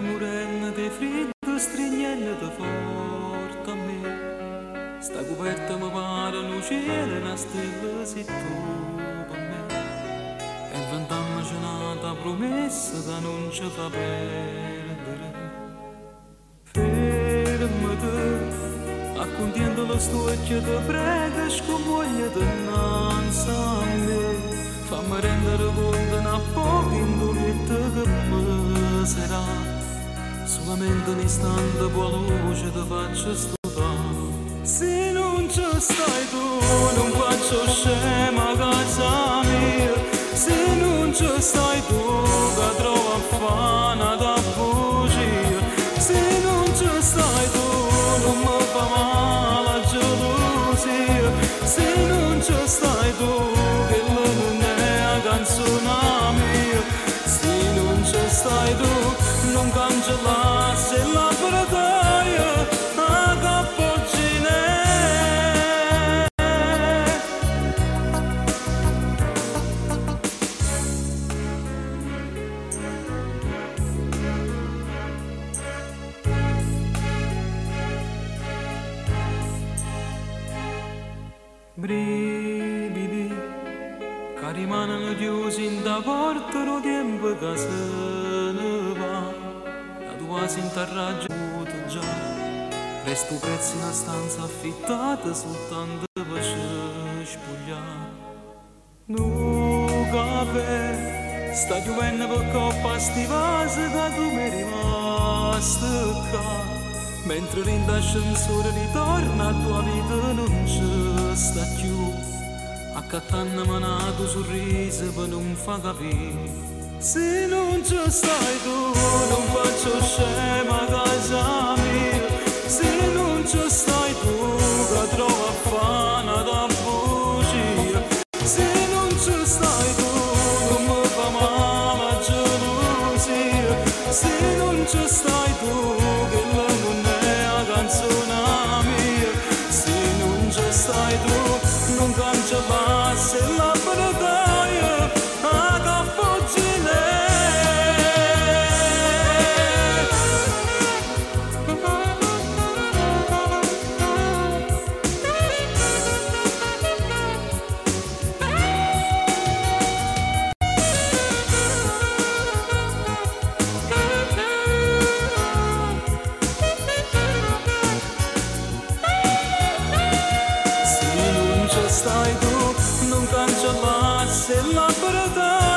morendo di freddo, stringendo forte a me. Sta coperta mi pare un cielo, una stella sei tu per me. E 20 anni c'è nata promessa che non ci fa perdere. Fermati, accontento lo stuocchio ti prega, scomoglia dinanzi a me. Fammi rendere conto un poco indolente che passerà. Solamente un istante con la luce ti faccio stupare. Se non ci stai tu non faccio scema a casa mia. Se non ci stai tu che trovo affana da bugia. Se non ci stai tu non mi fa male la gelosia. Se non ci stai tu che non è la canzone mia. Se non ci stai tu non cancellassi la battaglia a capogine. Brividi che rimangono chiusi in da porta lo tempo che se ne va. La tua si interraggiuta già. Resto prezzi in una stanza affittata soltanto per spogliare. Nu caffè sta chiudendo per coppa sti vasi che tu mi rimasti qua. Mentre l'indascensore ritorna a tua vita non ci sta più. Accattandomi un tuo sorriso per non fa capire. Se non ci stai tu non faccio scema a casa mia. Se non ci stai tu che trovo affana da bugia. Se non ci stai tu non mi fa male la gelosia. Se non ci stai tu che la non è la canzone mia. Se non ci stai tu non cancellassi la battaglia a capogine. Stai tu, non cancellassi la battaglia.